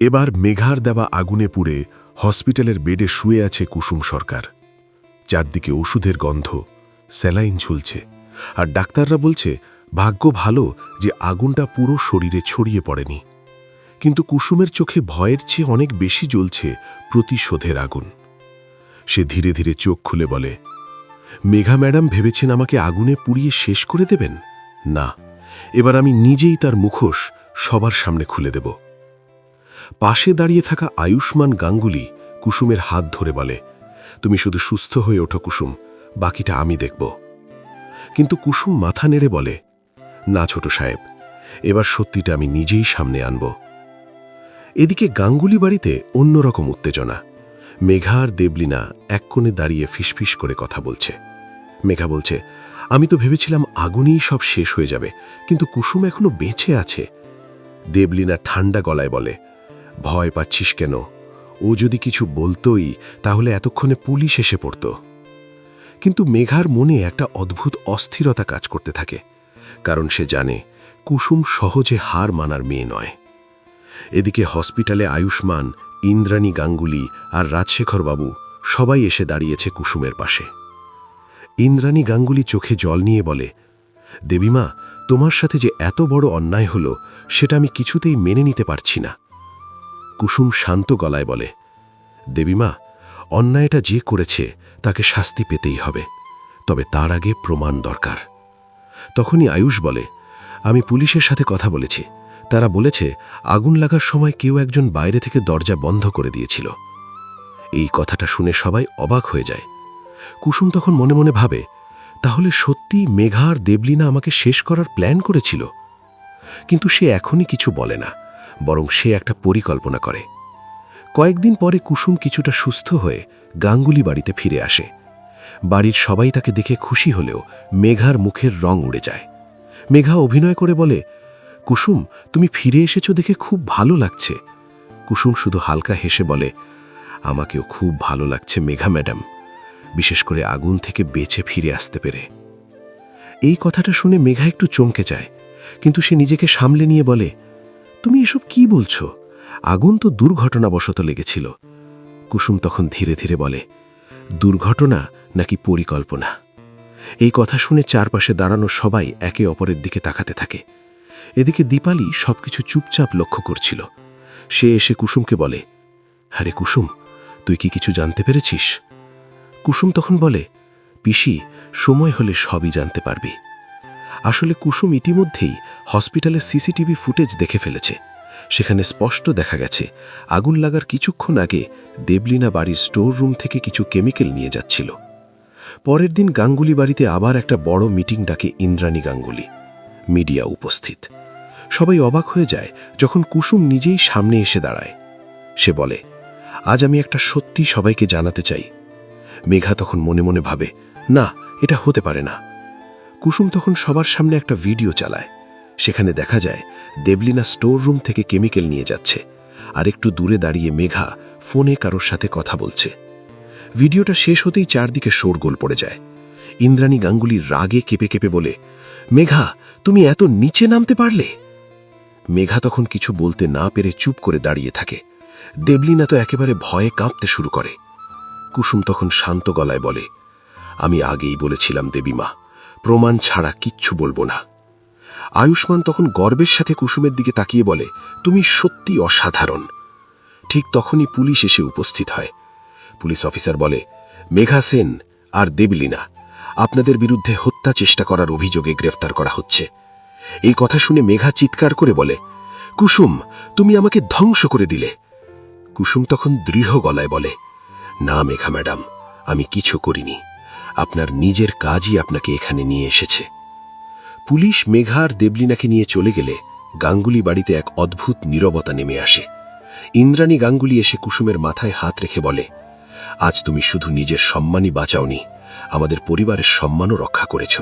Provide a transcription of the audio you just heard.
এবার মেঘার দেওয়া আগুনে পুড়ে হসপিটালের বেডে শুয়ে আছে কুসুম সরকার। চারদিকে ওষুধের গন্ধ, স্যালাইন ঝুলছে, আর ডাক্তাররা বলছে ভাগ্য ভালো যে আগুনটা পুরো শরীরে ছড়িয়ে পড়েনি। কিন্তু কুসুমের চোখে ভয়ের চেয়ে অনেক বেশি জ্বলছে প্রতিশোধের আগুন। সে ধীরে ধীরে চোখ খুলে বলে, মেঘা ম্যাডাম ভেবেছেন আমাকে আগুনে পুড়িয়ে শেষ করে দেবেন? না, এবার আমি নিজেই তার মুখোশ সবার সামনে খুলে দেব। পাশে দাঁড়িয়ে থাকা আয়ুষ্মান গাঙ্গুলি কুসুমের হাত ধরে বলে, তুমি শুধু সুস্থ হয়ে ওঠো কুসুম, বাকিটা আমি দেখব। কিন্তু কুসুম মাথা নেড়ে বলে, না ছোট সাহেব, এবার সত্যিটা আমি নিজেই সামনে আনব। এদিকে গাঙ্গুলি বাড়িতে অন্যরকম উত্তেজনা। মেঘা আর দেবলীনা এক কোণে দাঁড়িয়ে ফিসফিস করে কথা বলছে। মেঘা বলছে, আমি তো ভেবেছিলাম আগুনেই সব শেষ হয়ে যাবে, কিন্তু কুসুম এখনো বেঁচে আছে। দেবলীনা ঠান্ডা গলায় বলে, ভয় পাচ্ছিস কেন? ও যদি কিছু বলতোই তাহলে এতক্ষণে পুলিশ এসে পড়ত। কিন্তু মেঘার মনে একটা অদ্ভুত অস্থিরতা কাজ করতে থাকে, কারণ সে জানে কুসুম সহজে হার মানার মেয়ে নয়। এদিকে হসপিটালে আয়ুষ্মান, ইন্দ্রাণী গাঙ্গুলি আর রাজশেখর বাবু সবাই এসে দাঁড়িয়েছে কুসুমের পাশে। ইন্দ্রাণী গাঙ্গুলি চোখে জল নিয়ে বলে, দেবীমা, তোমার সাথে যে এত বড় অন্যায় হলো সেটা আমি কিছুতেই মেনে নিতে পারছি না। কুসুম শান্ত গলায় বলে, দেবীমা, অন্যায়টা যে করেছে তাকে শাস্তি পেতেই হবে, তবে তার আগে প্রমাণ দরকার। তখনই আয়ুষ বলে, আমি পুলিশের সাথে কথা বলেছি, তারা বলেছে আগুন লাগার সময় কেউ একজন বাইরে থেকে দরজা বন্ধ করে দিয়েছিল। এই কথাটা শুনে সবাই অবাক হয়ে যায়। কুসুম তখন মনে মনে ভাবে, তাহলে সত্যি মেঘা আর দেবলীনা আমাকে শেষ করার প্ল্যান করেছিল। কিন্তু সে এখনই কিছু বলে না, বরং সে একটা পরিকল্পনা করে। কয়েকদিন পরে কুসুম কিছুটা সুস্থ হয়ে গাঙ্গুলি বাড়িতে ফিরে আসে। বাড়ির সবাই তাকে দেখে খুশি হলেও মেঘার মুখের রং উড়ে যায়। মেঘা অভিনয় করে বলে, কুসুম, তুমি ফিরে এসেছো দেখে খুব ভালো লাগছে। কুসুম শুধু হালকা হেসে বলে, আমাকেও খুব ভালো লাগছে মেঘা ম্যাডাম, বিশেষ করে আগুন থেকে বেঁচে ফিরে আসতে পেরে। এই কথাটা শুনে মেঘা একটু চমকে যায়, কিন্তু সে নিজেকে সামলে নিয়ে বলে, তুমি এসব কি বলছো? আগুন তো দুর্ঘটনাবশত লেগেছিল। কুসুম তখন ধীরে ধীরে বলে, দুর্ঘটনা নাকি পরিকল্পনা? এই কথা শুনে চারপাশে দাঁড়ানো সবাই একে অপরের দিকে তাকাতে থাকে। এদিকে দীপালি সবকিছু চুপচাপ লক্ষ্য করছিল। সে এসে কুসুমকে বলে, আরে কুসুম, তুই কি কিছু জানতে পেরেছিস? কুসুম তখন বলে, পিসি, সময় হলে সবই জানতে পারবি। আসলে কুসুম ইতিমধ্যেই হসপিটালের সিসিটিভি ফুটেজ দেখে ফেলেছে। সেখানে স্পষ্ট দেখা গেছে আগুন লাগার কিছুক্ষণ আগে দেবলীনা বাড়ির স্টোর রুম থেকে কিছু কেমিক্যাল নিয়ে যাচ্ছিল। পরের দিন গাঙ্গুলি বাড়িতে আবার একটা বড় মিটিং ডাকে ইন্দ্রাণী গাঙ্গুলি। মিডিয়া উপস্থিত। সবাই অবাক হয়ে যায় যখন কুসুম নিজেই সামনে এসে দাঁড়ায়। সে বলে, আজ আমি একটা সত্যি সবাইকে জানাতে চাই। মেঘা তখন মনে মনে ভাবে, না, এটা হতে পারে না। কুসুম তখন সবার সামনে একটা ভিডিও চালায়। সেখানে দেখা যায় দেবলীনা স্টোর রুম থেকে কেমিক্যাল নিয়ে যাচ্ছে, আর একটু দূরে দাঁড়িয়ে মেঘা ফোনে কারোর সাথে কথা বলছে। ভিডিওটা শেষ হতেই চারদিকে শোরগোল পড়ে যায়। ইন্দ্রাণী গাঙ্গুলি রাগে কেঁপে কেঁপে বলে, মেঘা, তুমি এত নিচে নামতে পারলে? মেঘা তখন কিছু বলতে না পেরে চুপ করে দাঁড়িয়ে থাকে। দেবলীনা তো একেবারে ভয়ে কাঁপতে শুরু করে। কুসুম তখন শান্ত গলায় বলে, আমি আগেই বলেছিলাম দেবীমা, প্রমাণ ছাড়া কিচ্ছু বলবো না। আয়ুষ্মান তখন গর্বের সাথে কুসুমের দিকে তাকিয়ে বলে, তুমি সত্যি অসাধারণ। ঠিক তখনই পুলিশ এসে উপস্থিত হয়। পুলিশ অফিসার বলে, মেঘা সেন আর দেবলীনা, আপনাদের বিরুদ্ধে হত্যা চেষ্টা করার অভিযোগে গ্রেফতার করা হচ্ছে। এই কথা শুনে মেঘা চিৎকার করে বলে, কুসুম, তুমি আমাকে ধ্বংস করে দিলে। কুসুম তখন দৃঢ় গলায় বলে, না মেঘা ম্যাডাম, আমি কিছু করিনি, আপনার নিজের কাজই আপনাকে এখানে নিয়ে এসেছে। পুলিশ মেঘা আর দেবলীনাকে নিয়ে চলে গেলে গাঙ্গুলি বাড়িতে এক অদ্ভুত নীরবতা নেমে আসে। ইন্দ্রাণী গাঙ্গুলি এসে কুসুমের মাথায় হাত রেখে বলে, আজ তুমি শুধু নিজের সম্মানই বাঁচাওনি, আমাদের পরিবারের সম্মানও রক্ষা করেছ।